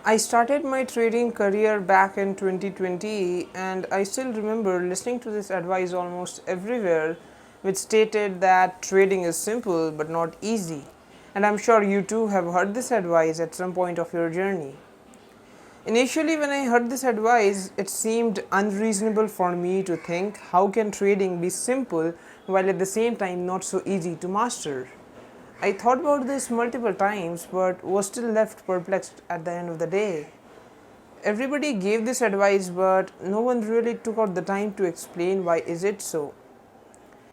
I started my trading career back in 2020, and I still remember listening to this advice almost everywhere, which stated that trading is simple but not easy. And I'm sure you too have heard this advice at some point of your journey. Initially, when I heard this advice, it seemed unreasonable for me to think how can trading be simple while at the same time not so easy to master. I thought about this multiple times but was still left perplexed at the end of the day. Everybody gave this advice but no one really took out the time to explain why is it so.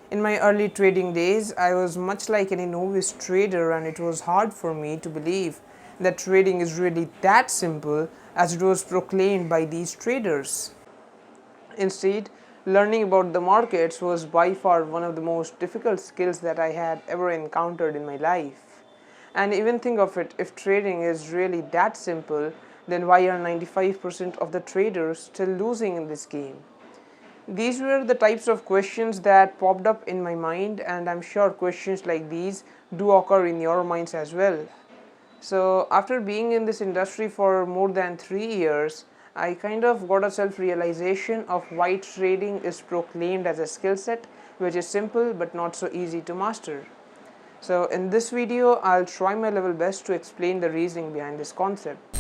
In my early trading days, I was much like any novice trader, and it was hard for me to believe that trading is really that simple as it was proclaimed by these traders. Instead, learning about the markets was by far one of the most difficult skills that I had ever encountered in my life. And even think of it, if trading is really that simple, then why are 95% of the traders still losing in this game? These were the types of questions that popped up in my mind, and I'm sure questions like these do occur in your minds as well. So, after being in this industry for more than 3 years, I kind of got a self realization of why trading is proclaimed as a skill set which is simple but not so easy to master. So, in this video, I'll try my level best to explain the reasoning behind this concept.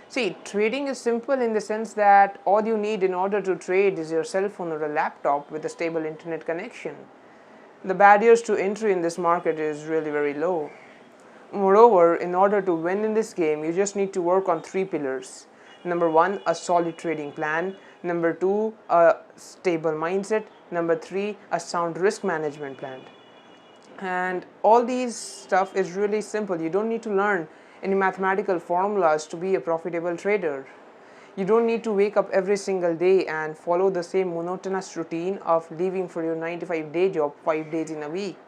See, trading is simple in the sense that all you need in order to trade is your cell phone or a laptop with a stable internet connection. The barriers to entry in this market is really very low. Moreover, in order to win in this game, you just need to work on three pillars. Number one, a solid trading plan. Number two, a stable mindset. Number three, a sound risk management plan. And all these stuff is really simple. You don't need to learn any mathematical formulas to be a profitable trader. You don't need to wake up every single day and follow the same monotonous routine of leaving for your 9 to 5 day job 5 days in a week.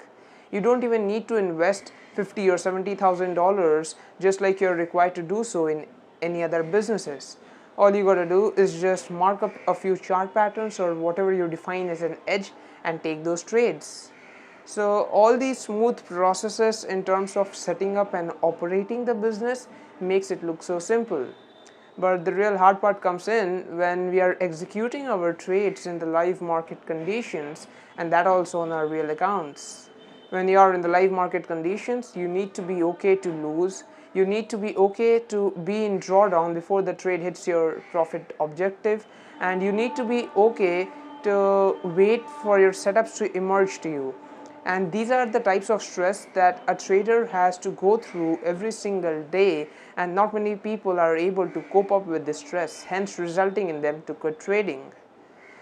You don't even need to invest $50 or $70,000 just like you're required to do so in any other businesses. All you gotta do is just mark up a few chart patterns or whatever you define as an edge and take those trades. So all these smooth processes in terms of setting up and operating the business makes it look so simple. But the real hard part comes in when we are executing our trades in the live market conditions, and that also on our real accounts. When you are in the live market conditions, you need to be okay to lose. You need to be okay to be in drawdown before the trade hits your profit objective, and you need to be okay to wait for your setups to emerge to you. And these are the types of stress that a trader has to go through every single day, and not many people are able to cope up with this stress, hence resulting in them to quit trading.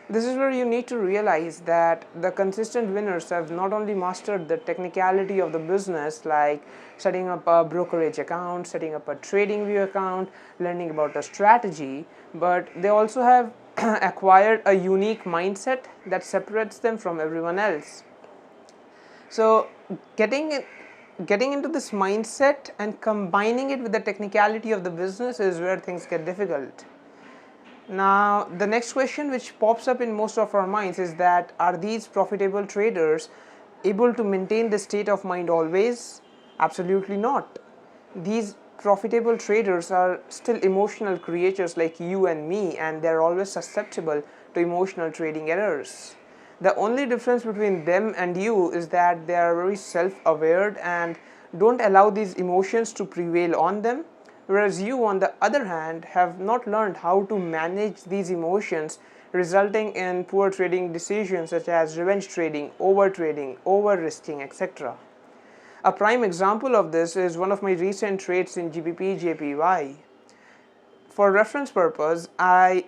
This is where you need to realize that the consistent winners have not only mastered the technicality of the business, like setting up a brokerage account, setting up a trading view account, learning about a strategy, but they also have acquired a unique mindset that separates them from everyone else. So getting into this mindset and combining it with the technicality of the business is where things get difficult. Now, the next question which pops up in most of our minds is that are these profitable traders able to maintain this state of mind always? Absolutely not. These profitable traders are still emotional creatures like you and me, and they're always susceptible to emotional trading errors. The only difference between them and you is that they are very self-aware and don't allow these emotions to prevail on them, whereas you, on the other hand, have not learned how to manage these emotions, resulting in poor trading decisions such as revenge trading, over trading, over risking, etc. A prime example of this is one of my recent trades in GBP JPY. For reference purpose, I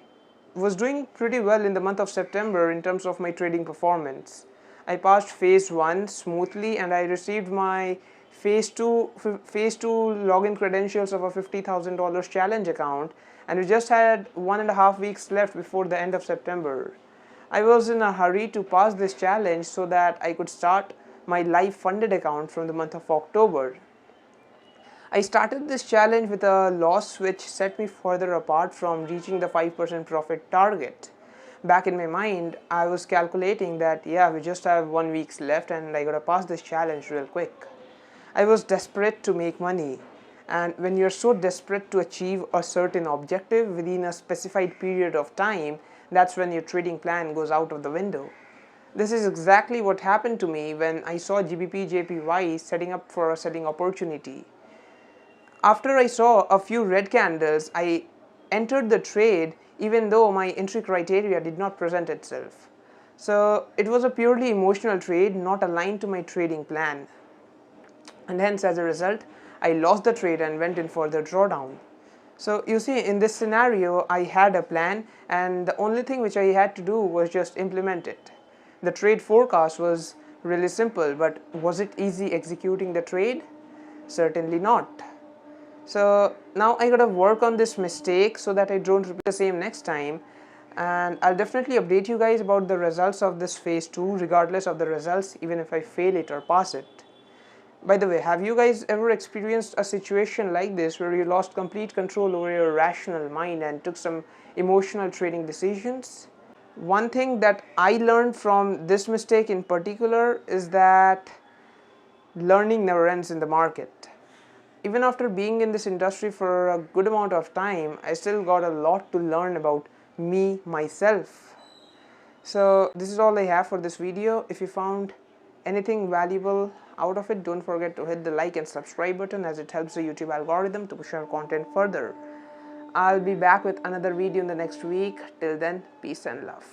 was doing pretty well in the month of September in terms of my trading performance. I passed phase 1 smoothly, and I received my phase 2 login credentials of a $50,000 challenge account, and we just had 1.5 weeks left before the end of September. I was in a hurry to pass this challenge so that I could start my live funded account from the month of October. I started this challenge with a loss which set me further apart from reaching the 5% profit target. Back in my mind, I was calculating that yeah, we just have 1 week left and I gotta pass this challenge real quick. I was desperate to make money, And when you're so desperate to achieve a certain objective within a specified period of time, that's when your trading plan goes out of the window. This is exactly what happened to me when I saw GBP JPY setting up for a selling opportunity. After I saw a few red candles, I entered the trade even though my entry criteria did not present itself. So it was a purely emotional trade, not aligned to my trading plan. And hence, as a result, I lost the trade and went in for the drawdown. So you see, in this scenario, I had a plan, and the only thing which I had to do was just implement it. The trade forecast was really simple, but was it easy executing the trade? Certainly not. So now I gotta work on this mistake so that I don't repeat the same next time. And I'll definitely update you guys about the results of this phase 2 regardless of the results, even if I fail it or pass it. By the way, have you guys ever experienced a situation like this where you lost complete control over your rational mind and took some emotional trading decisions? One thing that I learned from this mistake in particular is that learning never ends in the market. Even after being in this industry for a good amount of time, I still got a lot to learn about me, myself. So this is all I have for this video. If you found anything valuable out of it, don't forget to hit the like and subscribe button, as it helps the YouTube algorithm to push our content further. I'll be back with another video in the next week. Till then, peace and love.